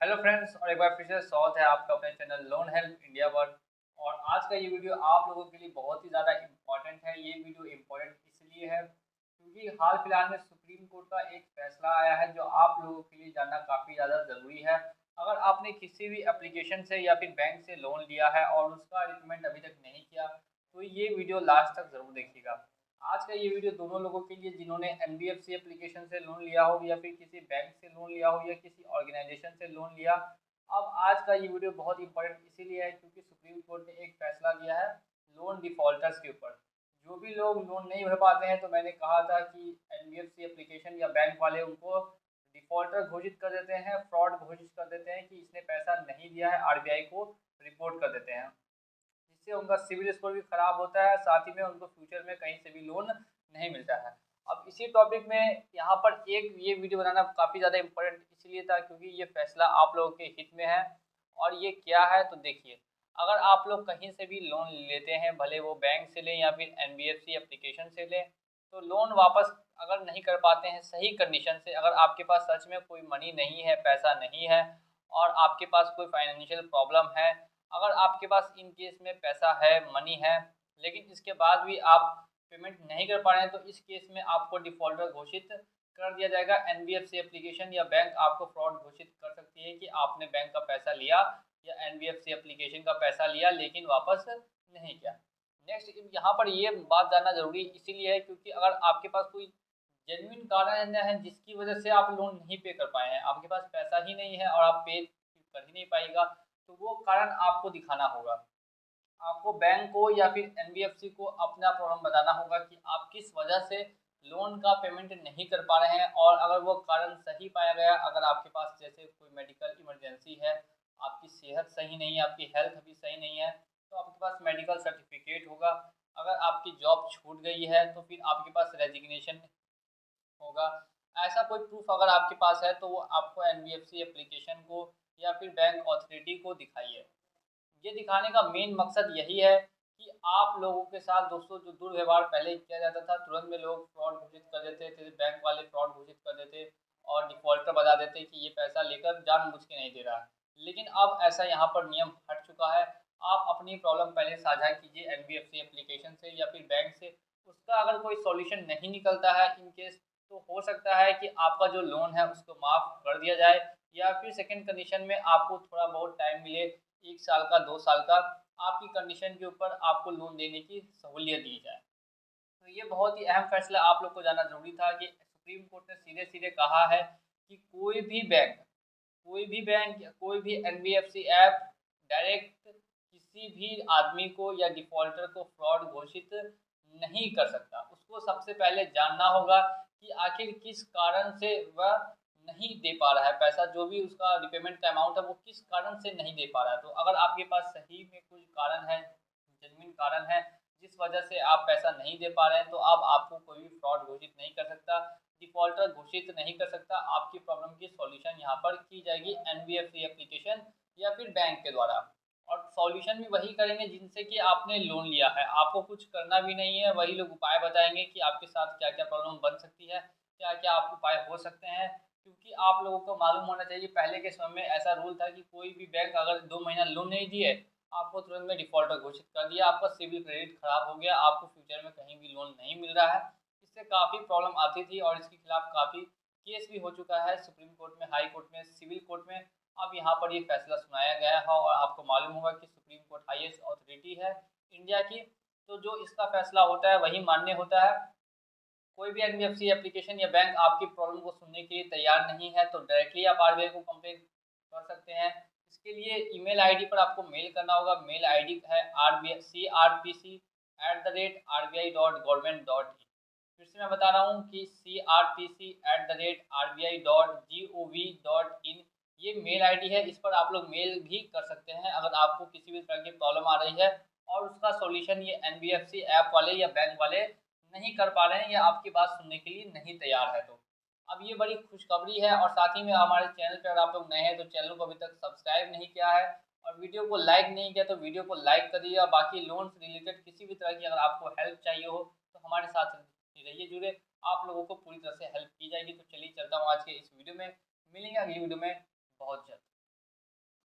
Hello friends, और एक बार फिर से स्वागत है आपका अपने चैनल लोन हेल्प इंडिया पर। और आज का ये वीडियो आप लोगों के लिए बहुत ही ज़्यादा इम्पोर्टेंट है। ये वीडियो इम्पोर्टेंट इसलिए है क्योंकि हाल फिलहाल में सुप्रीम कोर्ट का एक फैसला आया है जो आप लोगों के लिए जानना काफ़ी ज़्यादा ज़रूरी है। अगर आपने किसी भी एप्लीकेशन से या फिर बैंक से लोन लिया है और उसका रिपेमेंट अभी तक नहीं किया तो ये वीडियो लास्ट तक ज़रूर देखिएगा। आज का ये वीडियो दोनों लोगों के लिए जिन्होंने एनबीएफसी एप्लीकेशन से लोन लिया हो या फिर किसी बैंक से लोन लिया हो या किसी ऑर्गेनाइजेशन से लोन लिया। अब आज का ये वीडियो बहुत इंपॉर्टेंट इसीलिए है क्योंकि सुप्रीम कोर्ट ने एक फैसला दिया है लोन डिफॉल्टर्स के ऊपर। जो भी लोग लोन नहीं भर पाते हैं तो मैंने कहा था कि एनबीएफसी एप्लीकेशन या बैंक वाले उनको डिफॉल्टर घोषित कर देते हैं, फ्रॉड घोषित कर देते हैं कि इसने पैसा नहीं दिया है, आरबीआई को रिपोर्ट कर देते हैं, जिससे उनका सिविल स्कोर भी खराब होता है, साथ ही में उनको फ्यूचर में कहीं से भी लोन नहीं मिलता है। अब इसी टॉपिक में यहाँ पर एक ये वीडियो बनाना काफ़ी ज़्यादा इम्पोर्टेंट इसलिए था क्योंकि ये फैसला आप लोगों के हित में है। और ये क्या है तो देखिए, अगर आप लोग कहीं से भी लोन लेते हैं, भले वो बैंक से लें या फिर एनबीएफसी एप्लीकेशन से लें, तो लोन वापस अगर नहीं कर पाते हैं सही कंडीशन से, अगर आपके पास सच में कोई मनी नहीं है, पैसा नहीं है और आपके पास कोई फाइनेंशियल प्रॉब्लम है, अगर आपके पास इन केस में पैसा है, मनी है, लेकिन इसके बाद भी आप पेमेंट नहीं कर पा रहे हैं, तो इस केस में आपको डिफॉल्टर घोषित कर दिया जाएगा। एनबीएफसी एप्लीकेशन या बैंक आपको फ्रॉड घोषित कर सकती है कि आपने बैंक का पैसा लिया या एनबीएफसी एप्लीकेशन का पैसा लिया लेकिन वापस नहीं किया। नेक्स्ट यहाँ पर ये बात जानना जरूरी इसीलिए है क्योंकि अगर आपके पास कोई जेन्युइन कारण है जिसकी वजह से आप लोन नहीं पे कर पाए हैं, आपके पास पैसा ही नहीं है और आप पे कर ही नहीं पाएगा, तो वो कारण आपको दिखाना होगा। आपको बैंक को या फिर एनबीएफसी को अपना प्रॉब्लम बताना होगा कि आप किस वजह से लोन का पेमेंट नहीं कर पा रहे हैं। और अगर वो कारण सही पाया गया, अगर आपके पास जैसे कोई मेडिकल इमरजेंसी है, आपकी सेहत सही नहीं है, आपकी हेल्थ अभी सही नहीं है, तो आपके पास मेडिकल सर्टिफिकेट होगा। अगर आपकी जॉब छूट गई है तो फिर आपके पास रेजिग्नेशन होगा। ऐसा कोई प्रूफ अगर आपके पास है तो वो आपको एनबीएफसी एप्लीकेशन को या फिर बैंक अथॉरिटी को दिखाइए। ये दिखाने का मेन मकसद यही है कि आप लोगों के साथ दोस्तों जो दुर्व्यवहार पहले किया जाता था, तुरंत में लोग फ्रॉड घोषित कर देते थे, बैंक वाले फ्रॉड घोषित कर देते और डिफॉल्टर बता देते कि ये पैसा लेकर जानबूझ के नहीं दे रहा है। लेकिन अब ऐसा यहाँ पर नियम हट चुका है। आप अपनी प्रॉब्लम पहले साझा कीजिए एनबीएफसी एप्लीकेशन से या फिर बैंक से। उसका अगर कोई सॉल्यूशन नहीं निकलता है इन केस, तो हो सकता है कि आपका जो लोन है उसको माफ़ कर दिया जाए या फिर सेकंड कंडीशन में आपको थोड़ा बहुत टाइम मिले, 1 साल का, 2 साल का, आपकी कंडीशन के ऊपर आपको लोन देने की सहूलियत दी जाए। तो ये बहुत ही अहम फैसला आप लोग को जानना ज़रूरी था कि सुप्रीम कोर्ट ने सीधे-सीधे कहा है कि कोई भी बैंक या कोई भी एनबीएफसी ऐप डायरेक्ट किसी भी आदमी को या डिफ़ॉल्टर को फ्रॉड घोषित नहीं कर सकता। उसको सबसे पहले जानना होगा कि आखिर किस कारण से वह नहीं दे पा रहा है पैसा, जो भी उसका रिपेमेंट का अमाउंट है वो किस कारण से नहीं दे पा रहा है। तो अगर आपके पास सही में कुछ कारण है, जेन्युइन कारण है जिस वजह से आप पैसा नहीं दे पा रहे हैं, तो अब आपको कोई भी फ्रॉड घोषित नहीं कर सकता, डिफॉल्टर घोषित नहीं कर सकता। आपकी प्रॉब्लम की सॉल्यूशन यहाँ पर की जाएगी एनबीएफसी एप्लीकेशन या फिर बैंक के द्वारा। और सॉल्यूशन भी वही करेंगे जिनसे कि आपने लोन लिया है, आपको कुछ करना भी नहीं है। वही लोग उपाय बताएंगे कि आपके साथ क्या क्या प्रॉब्लम बन सकती है, क्या क्या आप उपाय हो सकते हैं। क्योंकि आप लोगों को मालूम होना चाहिए पहले के समय में ऐसा रूल था कि कोई भी बैंक अगर 2 महीना लोन नहीं दिए, आपको तुरंत में डिफॉल्टर घोषित कर दिया, आपका सिविल क्रेडिट खराब हो गया, आपको फ्यूचर में कहीं भी लोन नहीं मिल रहा है। इससे काफ़ी प्रॉब्लम आती थी और इसके खिलाफ काफ़ी केस भी हो चुका है सुप्रीम कोर्ट में, हाई कोर्ट में, सिविल कोर्ट में। अब यहाँ पर ये फैसला सुनाया गया है और आपको मालूम होगा कि सुप्रीम कोर्ट हाईएस्ट अथॉरिटी है इंडिया की, तो जो इसका फैसला होता है वही मान्य होता है। कोई भी एनबीएफसी एप्लीकेशन या बैंक आपकी प्रॉब्लम को सुनने के लिए तैयार नहीं है तो डायरेक्टली आप आरबीआई को कंप्लेन कर सकते हैं। इसके लिए ईमेल आईडी पर आपको मेल करना होगा। मेल आईडी है crpc@rbi.government.in। फिर से मैं बता रहा हूँ कि crpc@rbi.gov.in ये मेल आईडी है। इस पर आप लोग मेल भी कर सकते हैं अगर आपको किसी भी तरह की प्रॉब्लम आ रही है और उसका सॉल्यूशन ये एनबीएफसी ऐप वाले या बैंक वाले नहीं कर पा रहे हैं या आपकी बात सुनने के लिए नहीं तैयार है। तो अब ये बड़ी खुशखबरी है। और साथ ही में हमारे चैनल पर अगर आप लोग नए हैं तो चैनल को अभी तक सब्सक्राइब नहीं किया है और वीडियो को लाइक नहीं किया तो वीडियो को लाइक कर दिया। बाकी लोन से रिलेटेड किसी भी तरह की अगर आपको हेल्प चाहिए हो तो हमारे साथ रहिए जुड़े, आप लोगों को पूरी तरह से हेल्प की जाएगी। तो चलिए चलता हूँ आज के इस वीडियो में, मिलेंगे अगली वीडियो में बहुत जल्द।